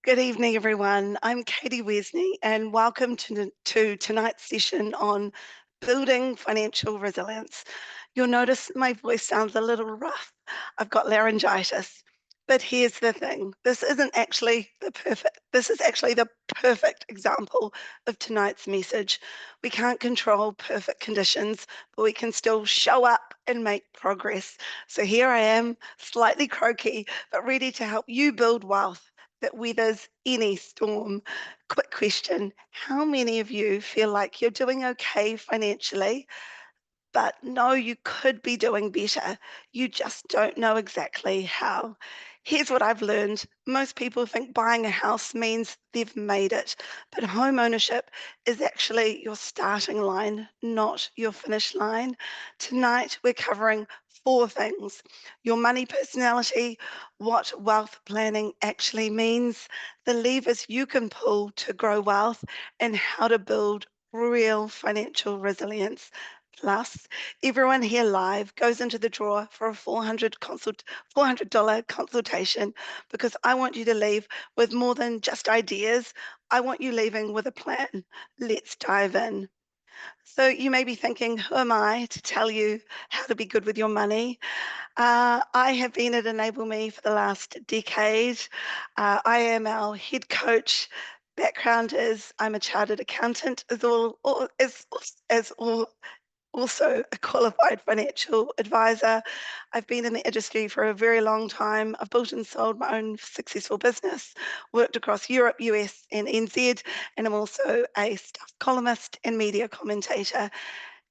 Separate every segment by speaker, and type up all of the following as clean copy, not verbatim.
Speaker 1: Good evening, everyone. I'm Katie Wesney, and welcome to tonight's session on building financial resilience. You'll notice my voice sounds a little rough. I've got laryngitis. But here's the thing. This is actually the perfect example of tonight's message. We can't control perfect conditions, but we can still show up and make progress. So here I am, slightly croaky, but ready to help you build wealth that weathers any storm. Quick question. How many of you feel like you're doing okay financially, but know you could be doing better? You just don't know exactly how. Here's what I've learned. Most people think buying a house means they've made it, but home ownership is actually your starting line, not your finish line. Tonight, we're covering four things: your money personality, what wealth planning actually means, the levers you can pull to grow wealth, and how to build real financial resilience. Plus, everyone here live goes into the drawer for a $400 consultation because I want you to leave with more than just ideas. I want you leaving with a plan. Let's dive in. So you may be thinking, who am I to tell you how to be good with your money? I have been at Enable Me for the last decade. I am our head coach. Background is I'm a chartered accountant, as also a qualified financial advisor. I've been in the industry for a very long time. I've built and sold my own successful business, worked across Europe, US, and NZ, and I'm also a staff columnist and media commentator.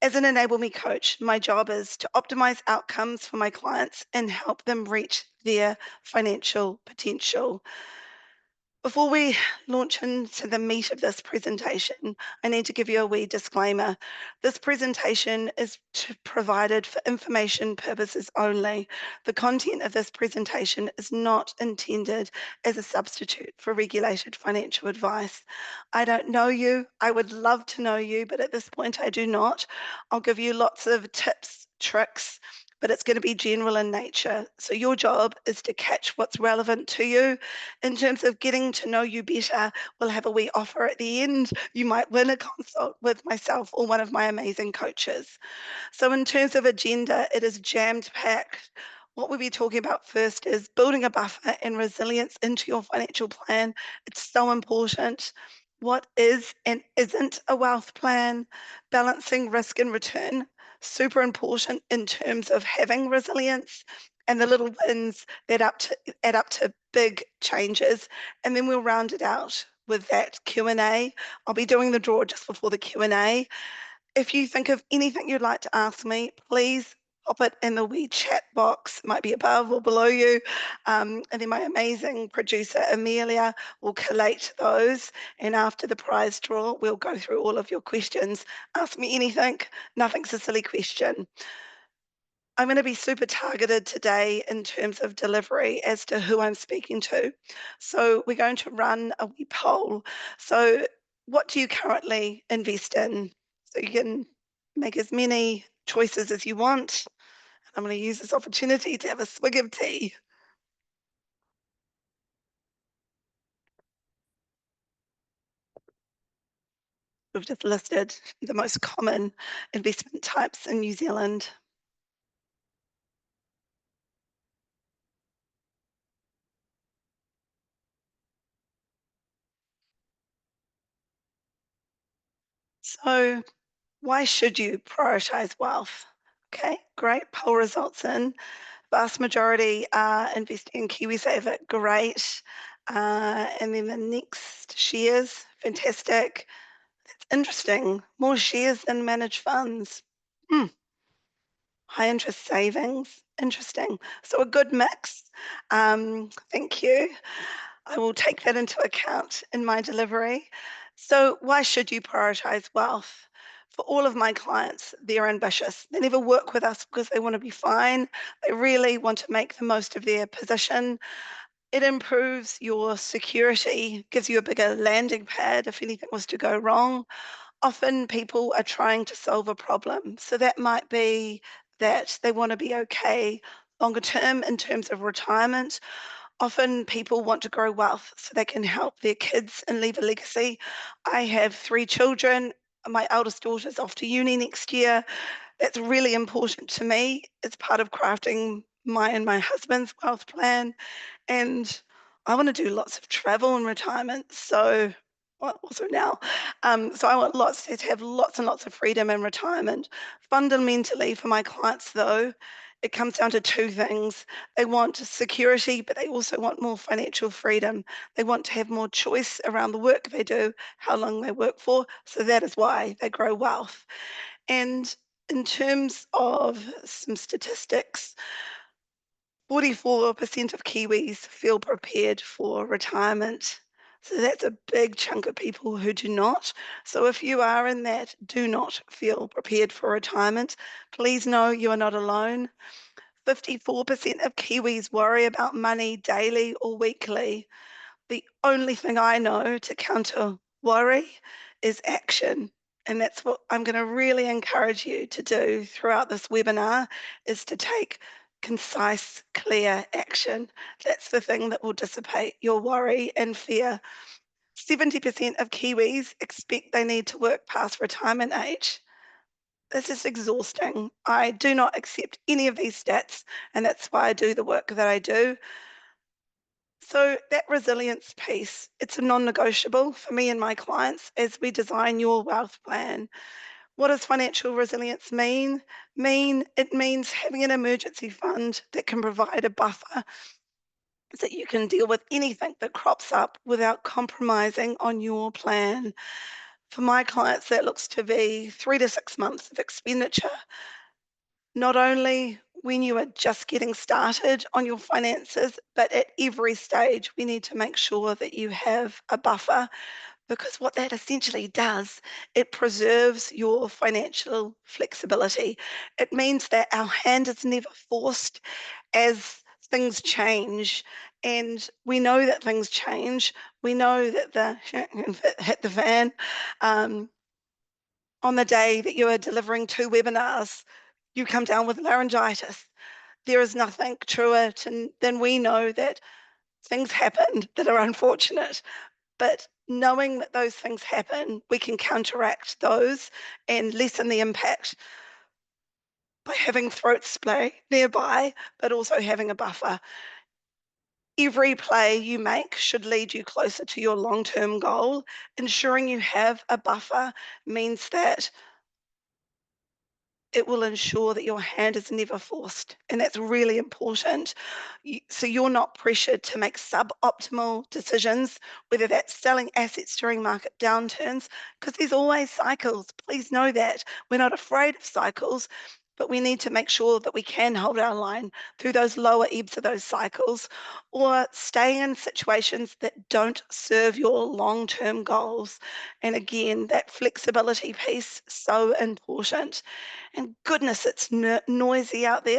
Speaker 1: As an Enable Me coach, my job is to optimize outcomes for my clients and help them reach their financial potential. Before we launch into the meat of this presentation, I need to give you a wee disclaimer. This presentation is provided for information purposes only. The content of this presentation is not intended as a substitute for regulated financial advice. I don't know you. I would love to know you, but at this point I do not. I'll give you lots of tips, tricks, but it's going to be general in nature. So your job is to catch what's relevant to you. In terms of getting to know you better, we'll have a wee offer at the end. You might win a consult with myself or one of my amazing coaches. So in terms of agenda, it is jammed packed. What we'll be talking about first is building a buffer and resilience into your financial plan. It's so important. What is and isn't a wealth plan? Balancing risk and return, super important in terms of having resilience, and the little wins that add up to big changes. And then we'll round it out with that Q&A. I'll be doing the draw just before the Q&A. If you think of anything you'd like to ask me, please pop it in the wee chat box. It might be above or below you. And then my amazing producer, Amelia, will collate those. And after the prize draw, we'll go through all of your questions. Ask me anything. Nothing's a silly question. I'm going to be super targeted today in terms of delivery as to who I'm speaking to. So we're going to run a wee poll. So what do you currently invest in? So you can make as many choices as you want. I'm going to use this opportunity to have a swig of tea. We've just listed the most common investment types in New Zealand. So why should you prioritize wealth? Okay, great. Poll results in. Vast majority are investing in KiwiSaver. Great. And then the next shares, fantastic. That's interesting. More shares than managed funds. Hmm. High interest savings. Interesting. So a good mix. Thank you. I will take that into account in my delivery. So why should you prioritize wealth? For all of my clients, they're ambitious. They never work with us because they want to be fine. They really want to make the most of their position. It improves your security, gives you a bigger landing pad if anything was to go wrong. Often people are trying to solve a problem. So that might be that they want to be okay longer term in terms of retirement, Often people want to grow wealth so they can help their kids and leave a legacy. I have 3 children. My eldest daughter's off to uni next year. That's really important to me. It's part of crafting my and my husband's wealth plan. And I want to do lots of travel in retirement. So, well, also now. So I want lots to have lots and lots of freedom in retirement. Fundamentally, for my clients, though, it comes down to 2 things. They want security, but they also want more financial freedom. They want to have more choice around the work they do, how long they work for. So that is why they grow wealth. And in terms of some statistics, 44% of Kiwis feel prepared for retirement. So that's a big chunk of people who do not. So if you are in that do not feel prepared for retirement, please know you are not alone. 54% of Kiwis worry about money daily or weekly. The only thing I know to counter worry is action. And that's what I'm going to really encourage you to do throughout this webinar is to take concise, clear action. That's the thing that will dissipate your worry and fear. 70% of Kiwis expect they need to work past retirement age. This is exhausting. I do not accept any of these stats, and that's why I do the work that I do. So that resilience piece, it's a non-negotiable for me and my clients as we design your wealth plan. What does financial resilience mean? It means having an emergency fund that can provide a buffer so that you can deal with anything that crops up without compromising on your plan. For my clients, that looks to be 3 to 6 months of expenditure, not only when you are just getting started on your finances, but at every stage, we need to make sure that you have a buffer because what that essentially does, it preserves your financial flexibility. It means that our hand is never forced as things change. And we know that things change. We know that the hit the fan. Um, on the day that you are delivering 2 webinars, you come down with laryngitis. There is nothing truer than we know that things happen that are unfortunate. But knowing that those things happen, we can counteract those and lessen the impact by having throat spray nearby, but also having a buffer. Every play you make should lead you closer to your long-term goal. Ensuring you have a buffer means that it will ensure that your hand is never forced, and that's really important. So you're not pressured to make suboptimal decisions, whether that's selling assets during market downturns, because there's always cycles. Please know that. We're not afraid of cycles, but we need to make sure that we can hold our line through those lower ebbs of those cycles, or stay in situations that don't serve your long-term goals. And again, that flexibility piece, so important. And goodness, it's noisy out there.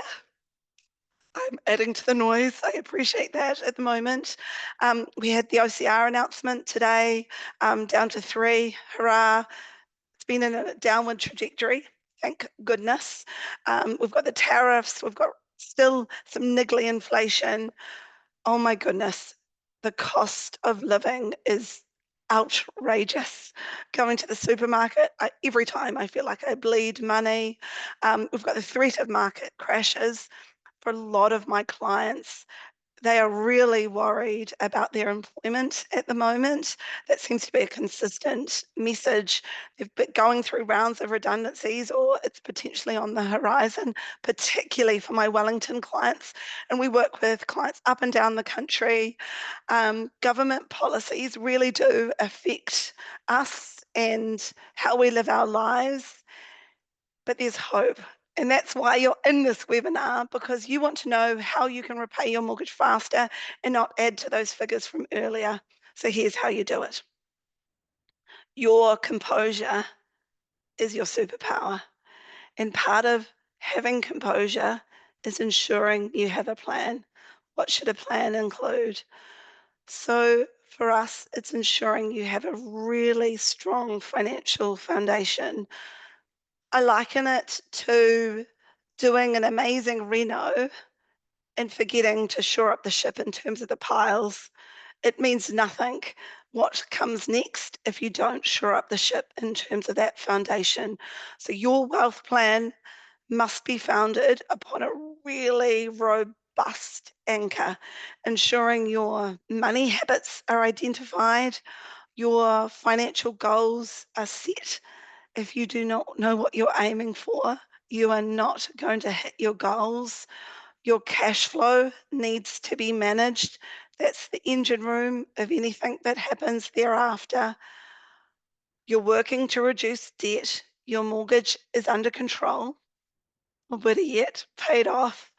Speaker 1: I'm adding to the noise. I appreciate that at the moment. We had the OCR announcement today, down to 3. Hurrah. It's been in a downward trajectory, thank goodness. We've got the tariffs. We've got still some niggly inflation. Oh my goodness, the cost of living is outrageous. Going to the supermarket, every time I feel like I bleed money. We've got the threat of market crashes for a lot of my clients. They are really worried about their employment at the moment. That seems to be a consistent message. They've been going through rounds of redundancies, or it's potentially on the horizon, particularly for my Wellington clients. And we work with clients up and down the country. Government policies really do affect us and how we live our lives, but there's hope. And that's why you're in this webinar, because you want to know how you can repay your mortgage faster and not add to those figures from earlier. So here's how you do it. Your composure is your superpower. And part of having composure is ensuring you have a plan. What should a plan include? So for us, it's ensuring you have a really strong financial foundation. I liken it to doing an amazing reno and forgetting to shore up the ship in terms of the piles. It means nothing what comes next if you don't shore up the ship in terms of that foundation. So your wealth plan must be founded upon a really robust anchor, ensuring your money habits are identified, your financial goals are set. If you do not know what you're aiming for, you are not going to hit your goals. Your cash flow needs to be managed. That's the engine room of anything that happens thereafter. You're working to reduce debt. Your mortgage is under control, or better yet, paid off.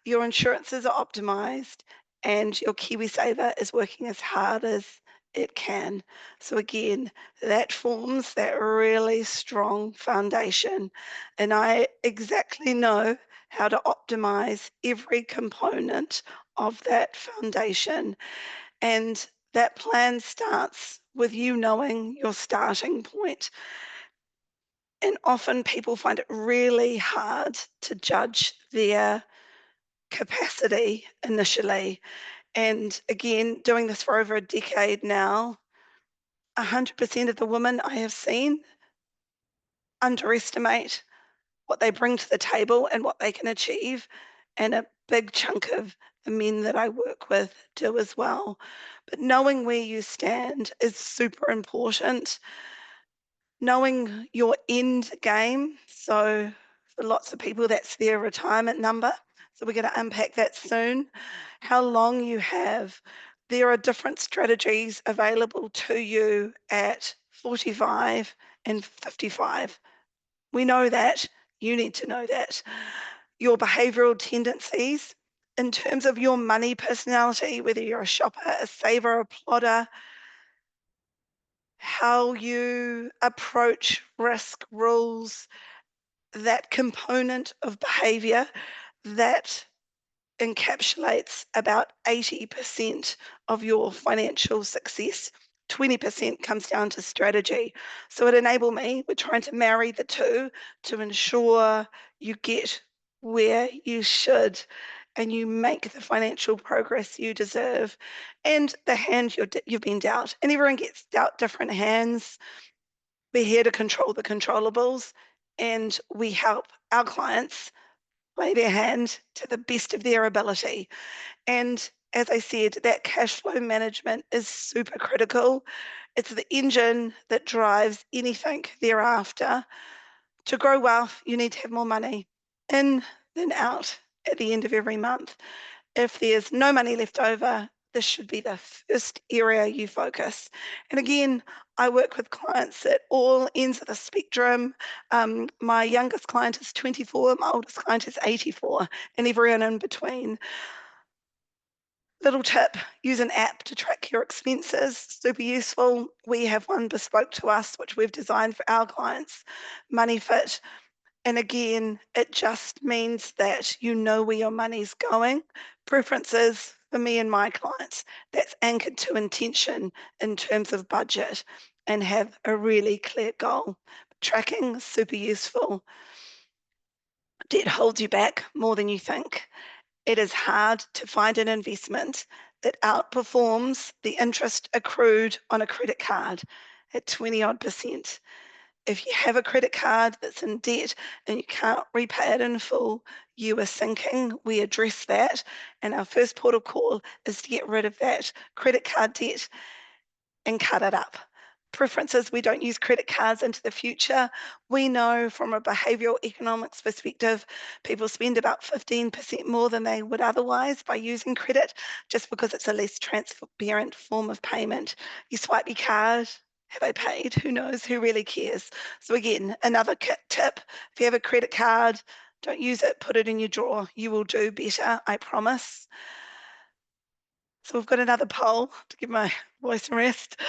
Speaker 1: Your insurances are optimized, and your KiwiSaver is working as hard as it can. So again, that forms that really strong foundation. And I exactly know how to optimize every component of that foundation. And that plan starts with you knowing your starting point. And often people find it really hard to judge their capacity initially. And again, doing this for over a decade now, 100% of the women I have seen underestimate what they bring to the table and what they can achieve. And a big chunk of the men that I work with do as well. But knowing where you stand is super important. Knowing your end game. So for lots of people, that's their retirement number. So we're going to unpack that soon. How long you have. There are different strategies available to you at 45 and 55. We know that. You need to know that. Your behavioral tendencies in terms of your money personality, whether you're a shopper, a saver, a plotter, how you approach risk, rules, that component of behavior that encapsulates about 80% of your financial success. 20% comes down to strategy. So at Enable Me, we're trying to marry the two to ensure you get where you should and you make the financial progress you deserve and the hand you've been dealt. And everyone gets dealt different hands. We're here to control the controllables, and we help our clients play their hand to the best of their ability. And as I said, that cash flow management is super critical. It's the engine that drives anything thereafter. To grow wealth, you need to have more money in than out at the end of every month. If there's no money left over, this should be the first area you focus. And again, I work with clients at all ends of the spectrum. My youngest client is 24, my oldest client is 84, and everyone in between. Little tip, use an app to track your expenses, super useful. We have one bespoke to us, which we've designed for our clients, MoneyFit. And again, it just means that you know where your money's going. Preferences for me and my clients, that's anchored to intention in terms of budget and have a really clear goal. Tracking, super useful. Debt holds you back more than you think. It is hard to find an investment that outperforms the interest accrued on a credit card at 20 odd percent. If you have a credit card that's in debt and you can't repay it in full, you are sinking. We address that. And our first port of call is to get rid of that credit card debt and cut it up. Preferences, we don't use credit cards into the future. We know from a behavioral economics perspective, people spend about 15% more than they would otherwise by using credit, just because it's a less transparent form of payment. You swipe your card, have I paid? Who knows? Who really cares? So again, another tip, if you have a credit card, don't use it, put it in your drawer. You will do better, I promise. So we've got another poll to give my voice a rest.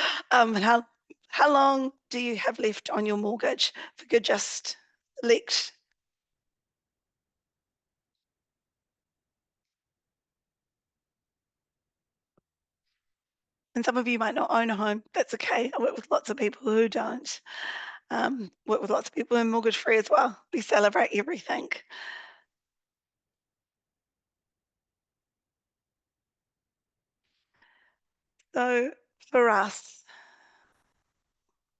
Speaker 1: How long do you have left on your mortgage? If you could just select. And some of you might not own a home. That's okay. I work with lots of people who don't. Work with lots of people who are mortgage free as well. We celebrate everything. So for us,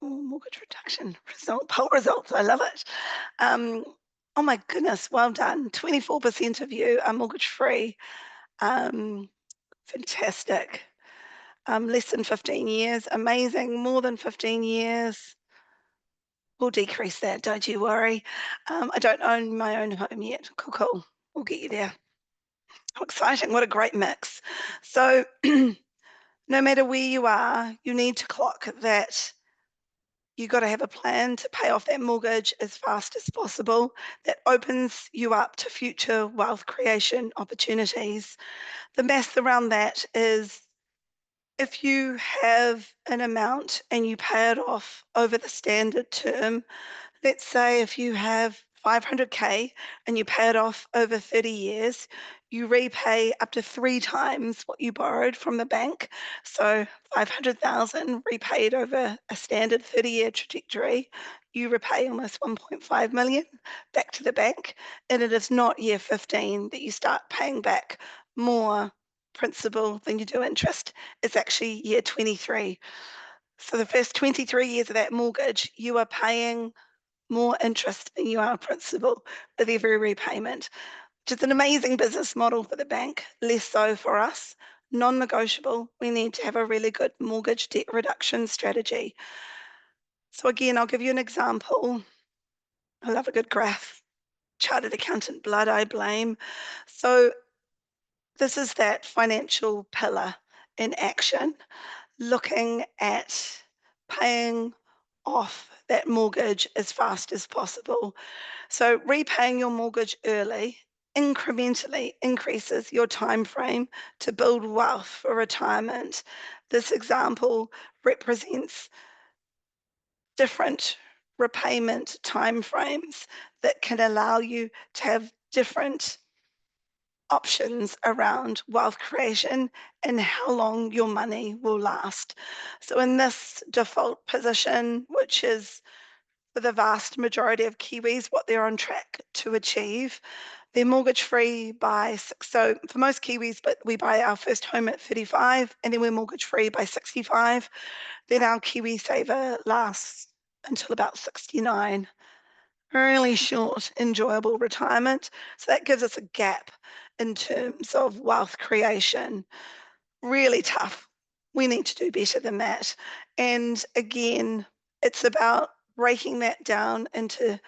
Speaker 1: mortgage reduction poll results, I love it. Um, oh my goodness, well done. 24% of you are mortgage free. Um, fantastic. Less than 15 years, amazing. More than 15 years, we'll decrease that, don't you worry. I don't own my own home yet. Cool, cool. We'll get you there. How exciting. What a great mix. So, no matter where you are, you need to clock that you got to have a plan to pay off that mortgage as fast as possible. That opens you up to future wealth creation opportunities. The math around that is if you have an amount and you pay it off over the standard term, let's say if you have 500K and you pay it off over 30 years, you repay up to 3 times what you borrowed from the bank. So 500,000 repaid over a standard 30-year trajectory, you repay almost 1.5 million back to the bank. And it is not year 15 that you start paying back more principal than you do interest. It's actually year 23. So the first 23 years of that mortgage, you are paying more interest than you are principal with every repayment, which is an amazing business model for the bank, less so for us. Non-negotiable, we need to have a really good mortgage debt reduction strategy. So again, I'll give you an example. I love a good graph. Chartered accountant blood, I blame. So this is that financial pillar in action, looking at paying off that mortgage as fast as possible. So repaying your mortgage early incrementally increases your time frame to build wealth for retirement. This example represents different repayment time frames that can allow you to have different options around wealth creation and how long your money will last. So in this default position, which is for the vast majority of Kiwis, what they're on track to achieve. They're mortgage free by so for most Kiwis, but we buy our first home at 35 and then we're mortgage free by 65. Then our Kiwi saver lasts until about 69. Really short, enjoyable retirement. So that gives us a gap in terms of wealth creation. Really tough. We need to do better than that. And again, it's about breaking that down into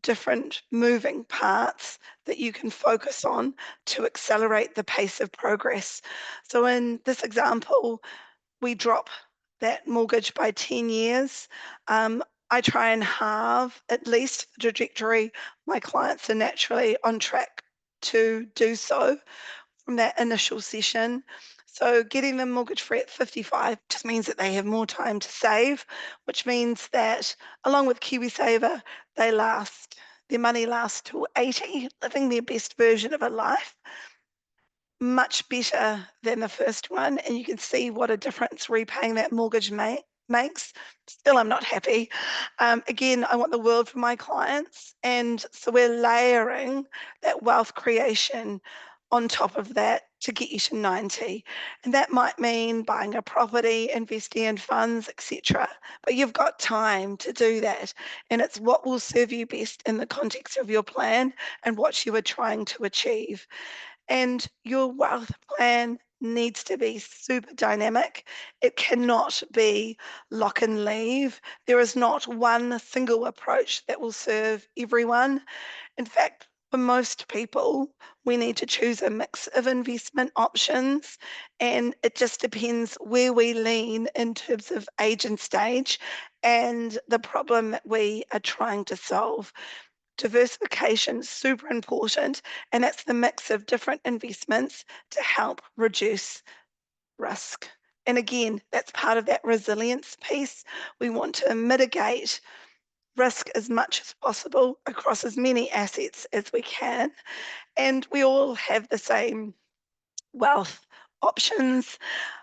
Speaker 1: different moving parts that you can focus on to accelerate the pace of progress. So in this example, we drop that mortgage by 10 years. I try and halve at least the trajectory. My clients are naturally on track to do so from that initial session. So getting them mortgage free at 55 just means that they have more time to save, which means that along with KiwiSaver, their money lasts till 80, living their best version of a life. Much better than the first one. And you can see what a difference repaying that mortgage makes. Still, I'm not happy. Again, I want the world for my clients. And so we're layering that wealth creation on top of that to get you to 90. And that might mean buying a property, investing in funds, etc. But you've got time to do that. And it's what will serve you best in the context of your plan and what you are trying to achieve. And your wealth plan needs to be super dynamic. It cannot be lock and leave. There is not one single approach that will serve everyone. In fact, for most people, we need to choose a mix of investment options, and it just depends where we lean in terms of age and stage and the problem that we are trying to solve. Diversification is super important, and that's the mix of different investments to help reduce risk. And again, that's part of that resilience piece. We want to mitigate risk as much as possible across as many assets as we can. And we all have the same wealth options.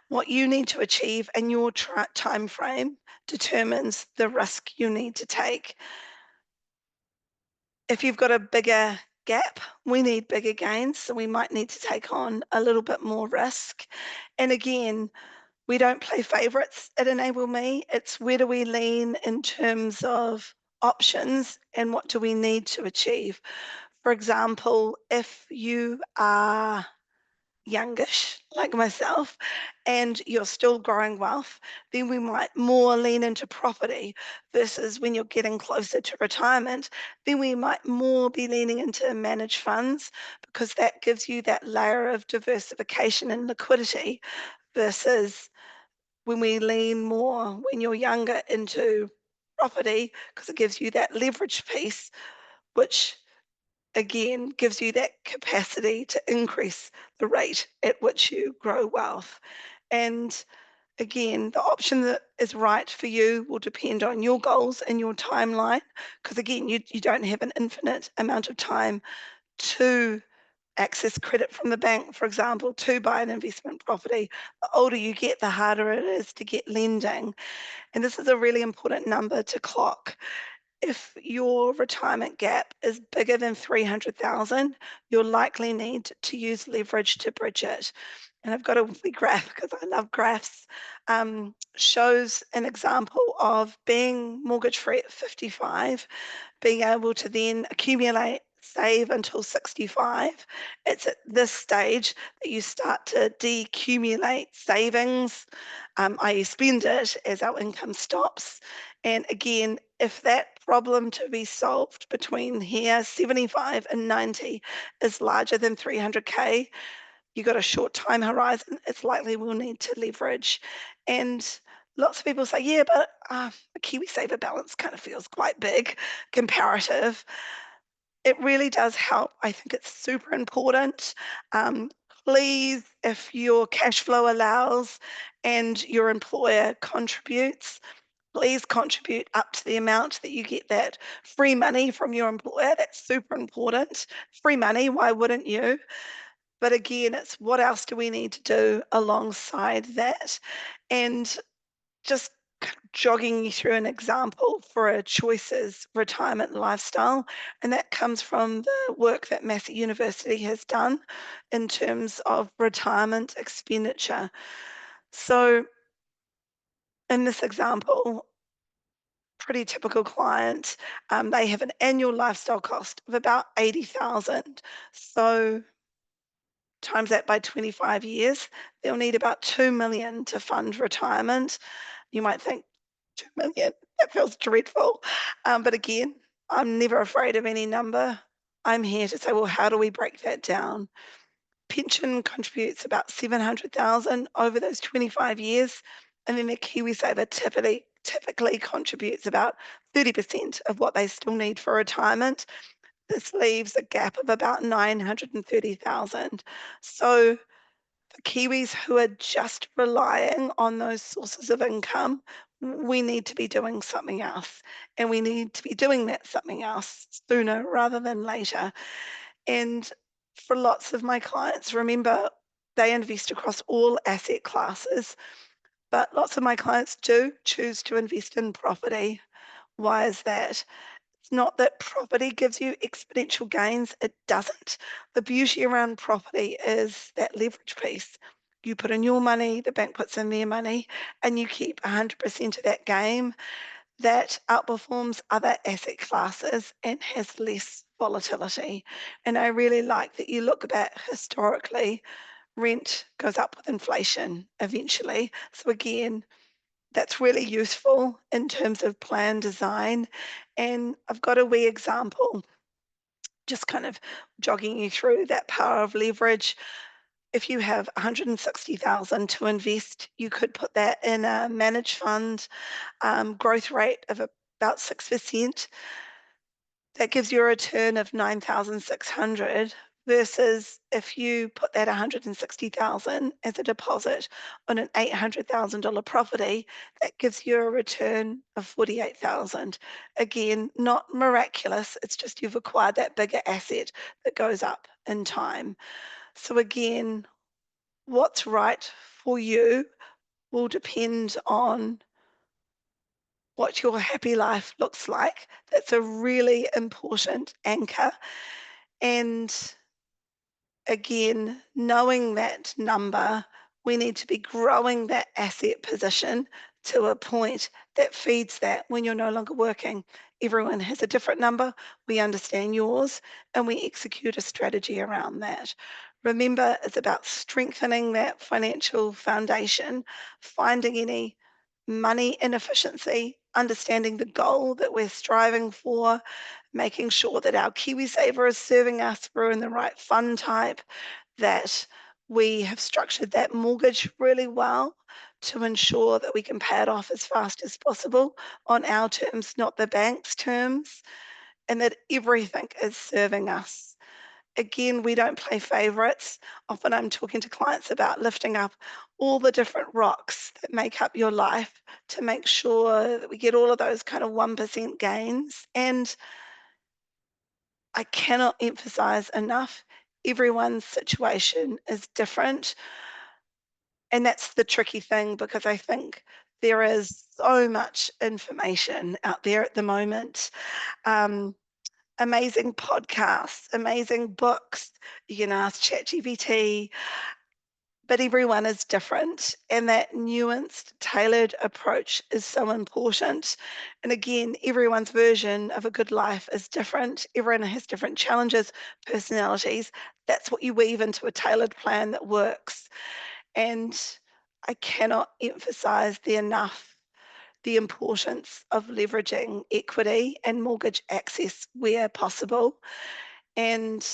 Speaker 1: What you need to achieve and your time frame determines the risk you need to take. If you've got a bigger gap, we need bigger gains, so we might need to take on a little bit more risk. And again, We don't play favorites at Enable Me. It's where do we lean in terms of options and what do we need to achieve. For example, if you are youngish, like myself, and you're still growing wealth, then we might more lean into property versus when you're getting closer to retirement, then we might more be leaning into managed funds because that gives you that layer of diversification and liquidity versus when we lean more when you're younger into property because it gives you that leverage piece, which again gives you that capacity to increase the rate at which you grow wealth. And again, the option that is right for you will depend on your goals and your timeline, because again, you don't have an infinite amount of time to access credit from the bank, for example, to buy an investment property. The older you get, the harder it is to get lending. And this is a really important number to clock. If your retirement gap is bigger than 300,000, you'll likely need to use leverage to bridge it. And I've got a wee graph because I love graphs. Shows an example of being mortgage free at 55, being able to then accumulate, save until 65. It's at this stage that you start to decumulate savings, i.e., spend it as our income stops. And again, if that problem to be solved between here, 75 and 90, is larger than 300K, you've got a short time horizon, it's likely we'll need to leverage. And lots of people say, yeah, but the KiwiSaver balance kind of feels quite big comparative. It really does help. I think it's super important. Um, Please, if your cash flow allows and your employer contributes, please contribute up to the amount that you get that free money from your employer. That's super important. Free money, why wouldn't you? But again, it's what else do we need to do alongside that? And just jogging you through an example for a choices retirement lifestyle, and that comes from the work that Massey University has done in terms of retirement expenditure. So in this example, pretty typical client, they have an annual lifestyle cost of about 80,000. So times that by 25 years, they'll need about 2 million to fund retirement. You might think 2 million, that feels dreadful. But again, I'm never afraid of any number. I'm here to say, well, how do we break that down? Pension contributes about 700,000 over those 25 years, and then the KiwiSaver typically contributes about 30% of what they still need for retirement. This leaves a gap of about 930,000. So for Kiwis who are just relying on those sources of income, we need to be doing something else. And we need to be doing that something else sooner rather than later. And for lots of my clients, remember, they invest across all asset classes, but lots of my clients do choose to invest in property. Why is that? It's not that property gives you exponential gains, it doesn't. The beauty around property is that leverage piece. You put in your money, the bank puts in their money, and you keep 100% of that game. That outperforms other asset classes and has less volatility. And I really like that you look back historically, rent goes up with inflation eventually. So again, that's really useful in terms of plan design. And I've got a wee example, just kind of jogging you through that power of leverage. If you have 160,000 to invest, you could put that in a managed fund, growth rate of about 6%. That gives you a return of 9,600 versus if you put that 160,000 as a deposit on an $800,000 property, that gives you a return of 48,000. Again, not miraculous, it's just you've acquired that bigger asset that goes up in time. So again, what's right for you will depend on what your happy life looks like. That's a really important anchor. And again, knowing that number We need to be growing that asset position to a point that feeds that when you're no longer working. Everyone has a different number. We understand yours and we execute a strategy around that. Remember, it's about strengthening that financial foundation, finding any money inefficiency, understanding the goal that we're striving for, making sure that our KiwiSaver is serving us through in the right fund type, that we have structured that mortgage really well to ensure that we can pay it off as fast as possible on our terms, not the bank's terms, and that everything is serving us. Again, we don't play favorites. Often I'm talking to clients about lifting up all the different rocks that make up your life to make sure that we get all of those kind of 1% gains. And I cannot emphasize enough, everyone's situation is different. And that's the tricky thing because I think there is so much information out there at the moment. Um, Amazing podcasts, amazing books. You can ask ChatGPT, but everyone is different. And that nuanced, tailored approach is so important. And again, everyone's version of a good life is different. Everyone has different challenges, personalities. That's what you weave into a tailored plan that works. And I cannot emphasize the importance of leveraging equity and mortgage access where possible. And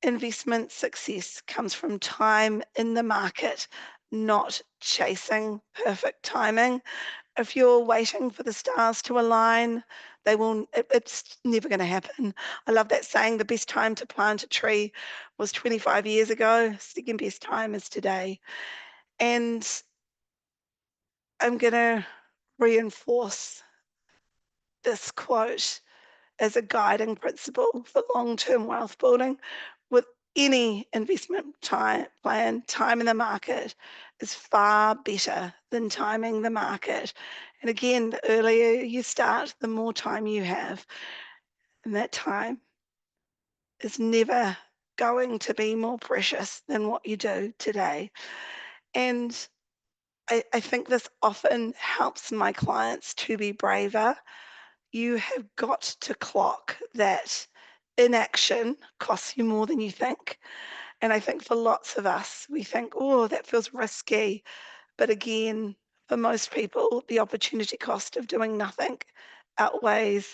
Speaker 1: investment success comes from time in the market, not chasing perfect timing. If you're waiting for the stars to align, it's never going to happen. I love that saying, the best time to plant a tree was 25 years ago, second best time is today. And I'm going to reinforce this quote as a guiding principle for long-term wealth building. With any investment plan, time in the market is far better than timing the market. And again, the earlier you start, the more time you have. And that time is never going to be more precious than what you do today. And I think this often helps my clients to be braver. You have got to clock that inaction costs you more than you think. And I think for lots of us, we think, oh, that feels risky. But again, for most people, the opportunity cost of doing nothing outweighs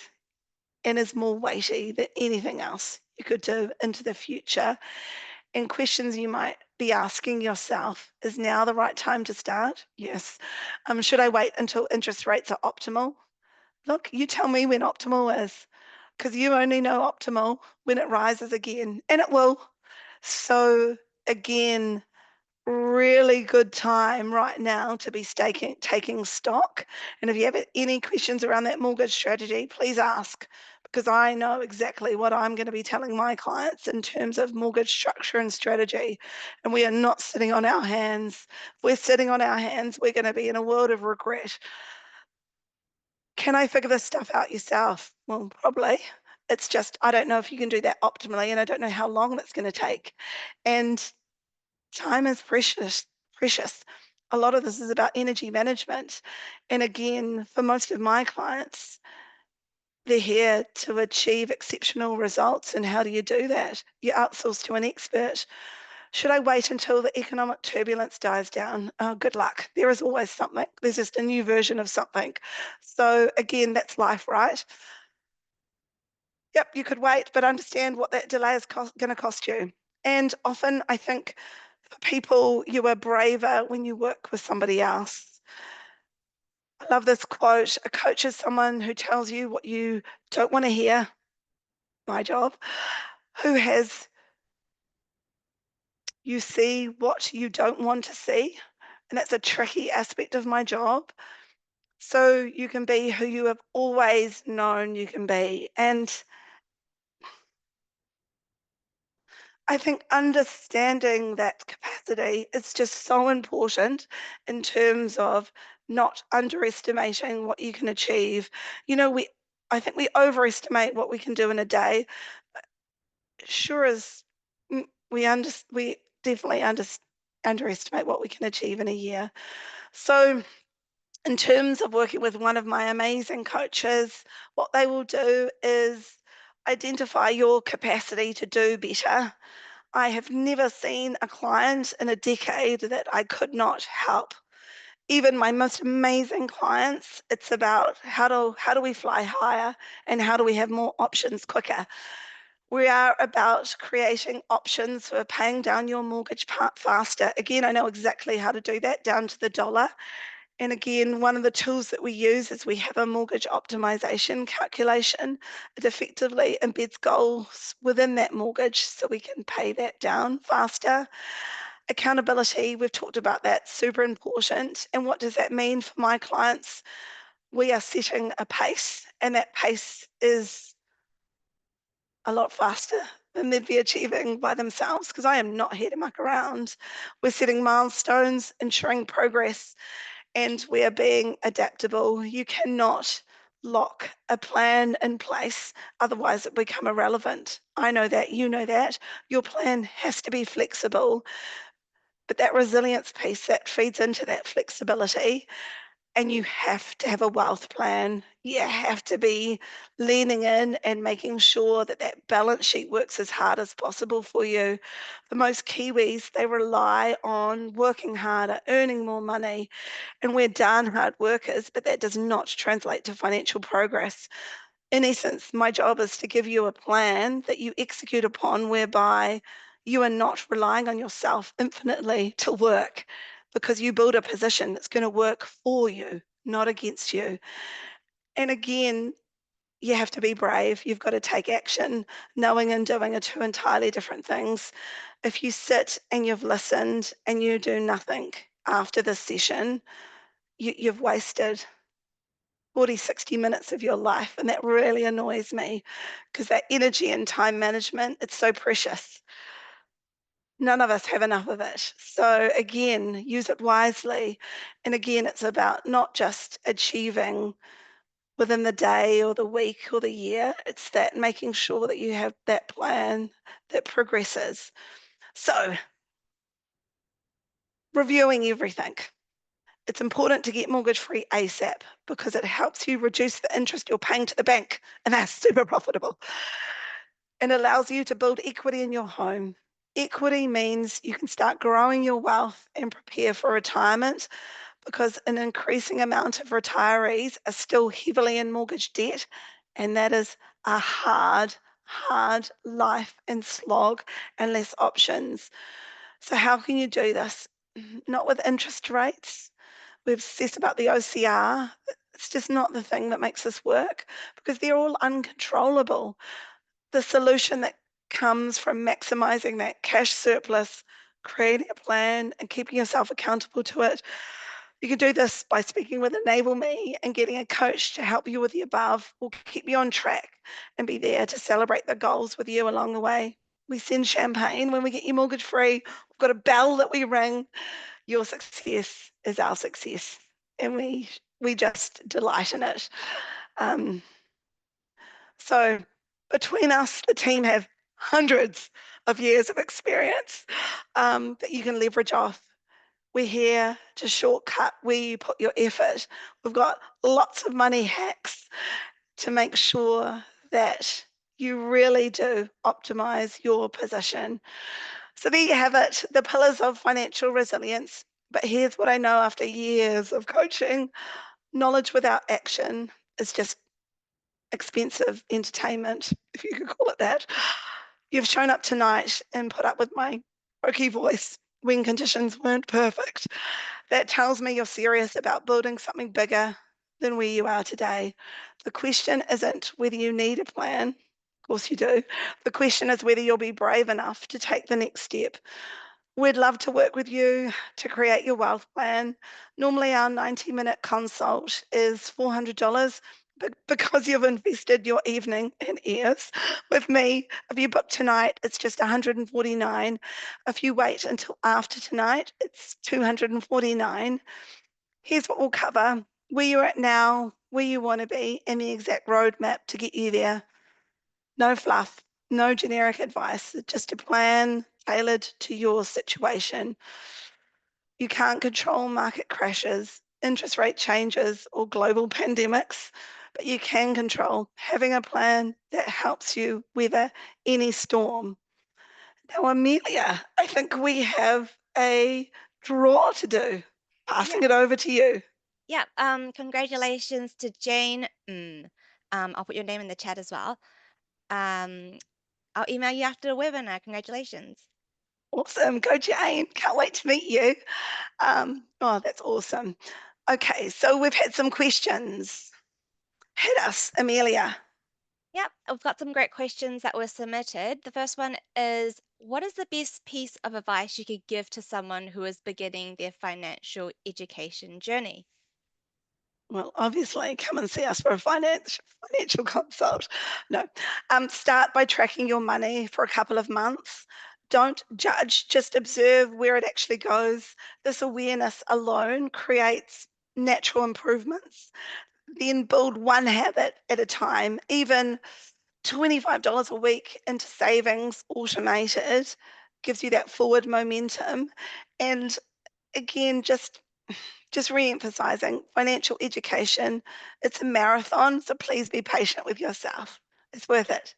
Speaker 1: and is more weighty than anything else you could do into the future. And questions you might be asking yourself, is now the right time to start? Yes. Should I wait until interest rates are optimal? Look, you tell me when optimal is, because you only know optimal when it rises again, and it will. So again, really good time right now to be taking stock. And if you have any questions around that mortgage strategy, please ask, because I know exactly what I'm going to be telling my clients in terms of mortgage structure and strategy. And we are not sitting on our hands. If we're sitting on our hands, we're going to be in a world of regret. Can I figure this stuff out yourself? Well, probably. It's just, I don't know if you can do that optimally, and I don't know how long that's going to take. And time is precious, precious. A lot of this is about energy management. And again, for most of my clients, they're here to achieve exceptional results. And how do you do that? You outsource to an expert. Should I wait until the economic turbulence dies down? Oh, good luck. There is always something. There's just a new version of something. So again, that's life, right? Yep, you could wait, but understand what that delay is going to cost you. And often I think for people, you are braver when you work with somebody else. I love this quote. A coach is someone who tells you what you don't want to hear, my job, who has you see what you don't want to see. And that's a tricky aspect of my job. So you can be who you have always known you can be. And I think understanding that capacity is just so important in terms of not underestimating what you can achieve. You know, I think we overestimate what we can do in a day. Sure as we definitely underestimate what we can achieve in a year. So, in terms of working with one of my amazing coaches, what they will do is identify your capacity to do better. I have never seen a client in a decade that I could not help. Even my most amazing clients, it's about how do we fly higher and how do we have more options quicker. We are about creating options for paying down your mortgage part faster. Again, I know exactly how to do that down to the dollar. And again, one of the tools that we use is we have a mortgage optimization calculation. It effectively embeds goals within that mortgage so we can pay that down faster. Accountability, we've talked about that, super important. And what does that mean for my clients? We are setting a pace, and that pace is a lot faster than they'd be achieving by themselves because I am not here to muck around. We're setting milestones, ensuring progress, and we are being adaptable. You cannot lock a plan in place, otherwise it become irrelevant. I know that, you know that. Your plan has to be flexible, but that resilience piece that feeds into that flexibility, and you have to have a wealth plan. You have to be leaning in and making sure that that balance sheet works as hard as possible for you. For most Kiwis, they rely on working harder, earning more money, and we're darn hard workers, but that does not translate to financial progress. In essence, my job is to give you a plan that you execute upon whereby you are not relying on yourself infinitely to work because you build a position that's going to work for you, not against you. And again, you have to be brave. You've got to take action. Knowing and doing are two entirely different things. If you sit and you've listened and you do nothing after this session, you've wasted 40, 60 minutes of your life. And that really annoys me because that energy and time management, it's so precious. None of us have enough of it. So again, use it wisely. And again, it's about not just achieving within the day or the week or the year. It's that making sure that you have that plan that progresses. So reviewing everything. It's important to get mortgage free ASAP because it helps you reduce the interest you're paying to the bank, and that's super profitable, and allows you to build equity in your home. Equity means you can start growing your wealth and prepare for retirement because an increasing amount of retirees are still heavily in mortgage debt, and that is a hard life and slog and less options. So, how can you do this? Not with interest rates. We've obsessed about the OCR. It's just not the thing that makes this work because they're all uncontrollable. The solution that comes from maximizing that cash surplus, creating a plan, and keeping yourself accountable to it. You can do this by speaking with Enable Me and getting a coach to help you with the above. We'll keep you on track and be there to celebrate the goals with you along the way. We send champagne when we get you mortgage free. We've got a bell that we ring. Your success is our success, and we just delight in it. Um, so between us, the team have hundreds of years of experience that you can leverage off. We're here to shortcut where you put your effort. We've got lots of money hacks to make sure that you really do optimize your position. So there you have it, the pillars of financial resilience. But here's what I know after years of coaching: knowledge without action is just expensive entertainment, if you could call it that. You've shown up tonight and put up with my croaky voice when conditions weren't perfect. That tells me you're serious about building something bigger than where you are today. The question isn't whether you need a plan. Of course you do. The question is whether you'll be brave enough to take the next step. We'd love to work with you to create your wealth plan. Normally, our 90-minute consult is $400, but because you've invested your evening in ears with me, if you book tonight, it's just $149. If you wait until after tonight, it's $249. Here's what we'll cover: where you're at now, where you want to be, and the exact roadmap to get you there. No fluff, no generic advice, just a plan tailored to your situation. You can't control market crashes, interest rate changes, or global pandemics, but you can control having a plan that helps you weather any storm. Now, Amelia, I think we have a draw to do.
Speaker 2: Yeah,
Speaker 1: Passing it over to you.
Speaker 2: yeah. Congratulations to Jane. I'll put your name in the chat as well. Um, I'll email you after the webinar. Congratulations.
Speaker 1: Awesome. Go Jane. Can't wait to meet you. Oh, that's awesome. Okay, so we've had some questions. Hit us, Amelia.
Speaker 2: Yep, we've got some great questions that were submitted. The first one is, what is the best piece of advice you could give to someone who is beginning their financial education journey?
Speaker 1: Well, obviously, come and see us for a financial consult. No, start by tracking your money for a couple of months. Don't judge, just observe where it actually goes. This awareness alone creates natural improvements. Then build one habit at a time, even $25 a week into savings automated gives you that forward momentum. And again, just re-emphasizing financial education, it's a marathon, so please be patient with yourself. It's worth it.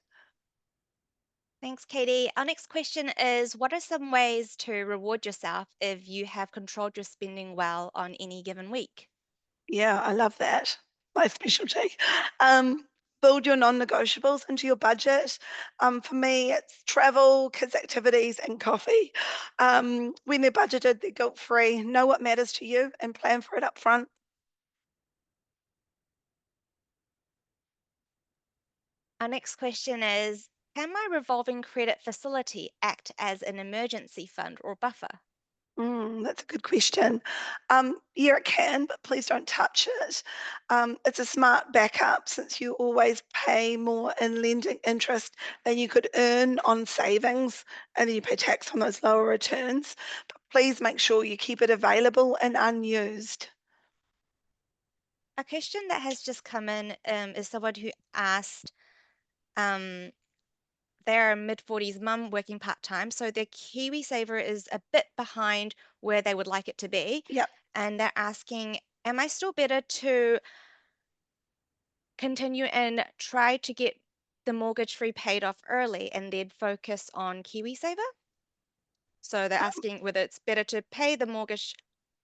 Speaker 2: Thanks, Katie. Our next question is, what are some ways to reward yourself if you have controlled your spending well on any given week?
Speaker 1: Yeah, I love that. My specialty. Um, Build your non-negotiables into your budget. For me, it's travel, kids' activities, and coffee. When they're budgeted, they're guilt-free. Know what matters to you and plan for it up front.
Speaker 2: Our next question is, can my revolving credit facility act as an emergency fund or buffer?
Speaker 1: That's a good question. Yeah, it can, but please don't touch it. It's a smart backup since you always pay more in lending interest than you could earn on savings, and then you pay tax on those lower returns. But please make sure you keep it available and unused.
Speaker 2: A question that has just come in is someone who asked, um, they're a mid-40s mum working part-time, so their KiwiSaver is a bit behind where they would like it to be.
Speaker 1: Yep.
Speaker 2: And they're asking, am I still better to continue and try to get the mortgage free paid off early and then focus on KiwiSaver? So they're asking whether it's better to pay the mortgage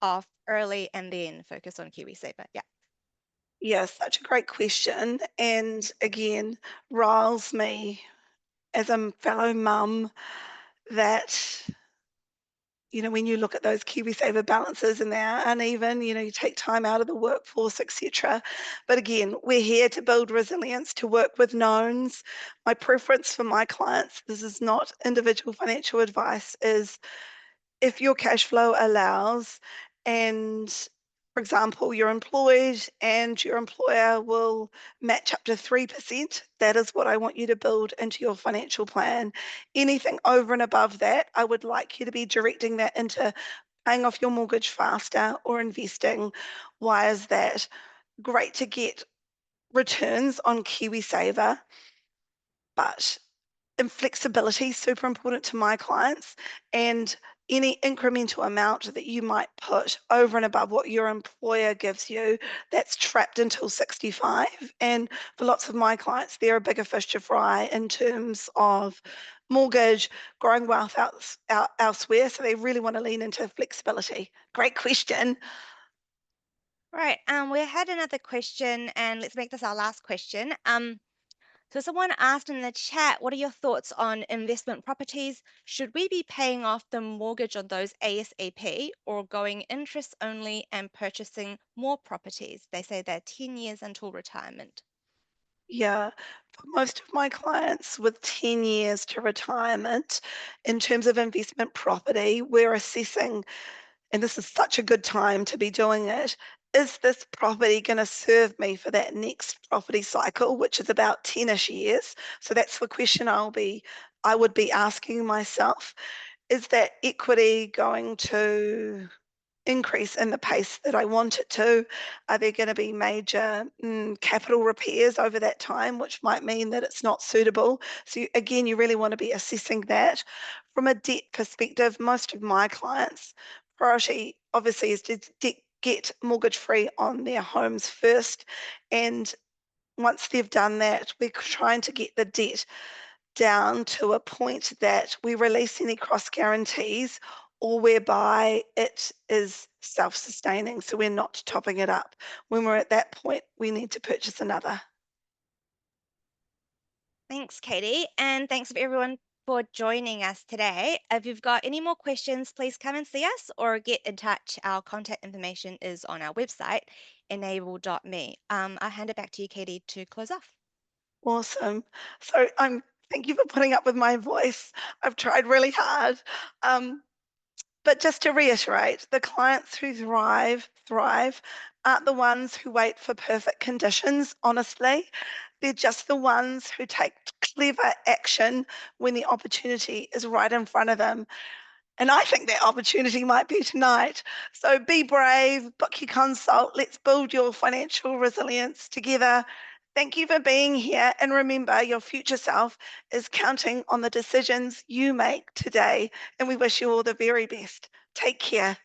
Speaker 2: off early and then focus on KiwiSaver. Yeah.
Speaker 1: Yes, such a great question. And again, riles me as a fellow mum that when you look at those KiwiSaver balances and they're uneven, you take time out of the workforce, etc. But again, we're here to build resilience, to work with knowns. My preference for my clients, this is not individual financial advice, is if your cash flow allows and for example, you're employed and your employer will match up to 3%. That is what I want you to build into your financial plan. Anything over and above that, I would like you to be directing that into paying off your mortgage faster or investing. Why is that? Great to get returns on KiwiSaver, but and flexibility is super important to my clients, and any incremental amount that you might put over and above what your employer gives you, that's trapped until 65. And for lots of my clients, they're a bigger fish to fry in terms of mortgage, growing wealth elsewhere. So they really want to lean into flexibility. Great question.
Speaker 2: Right. We had another question, and let's make this our last question. So someone asked in the chat, what are your thoughts on investment properties? Should we be paying off the mortgage on those ASAP or going interest only and purchasing more properties? They say they're 10 years until retirement.
Speaker 1: Yeah, for most of my clients with 10 years to retirement, in terms of investment property, we're assessing, and this is such a good time to be doing it, is this property going to serve me for that next property cycle, which is about 10-ish years? So that's the question I would be asking myself. Is that equity going to increase in the pace that I want it to? Are there going to be major capital repairs over that time, which might mean that it's not suitable? So, again, you really want to be assessing that. From a debt perspective, most of my clients' priority obviously is to get mortgage free on their homes first. And once they've done that, we're trying to get the debt down to a point that we release any cross guarantees or whereby it is self-sustaining, so we're not topping it up. When we're at that point, we need to purchase another.
Speaker 2: Thanks, Katie. And thanks for everyone for joining us today. If you've got any more questions, please come and see us or get in touch. Our contact information is on our website, enable.me. I'll hand it back to you, Katie, to close off.
Speaker 1: Awesome. So thank you for putting up with my voice. I've tried really hard. But just to reiterate, the clients who thrive aren't the ones who wait for perfect conditions, honestly. They're just the ones who take clever action when the opportunity is right in front of them. And I think that opportunity might be tonight. So be brave, book your consult. Let's build your financial resilience together. Thank you for being here. And remember, your future self is counting on the decisions you make today. And we wish you all the very best. Take care.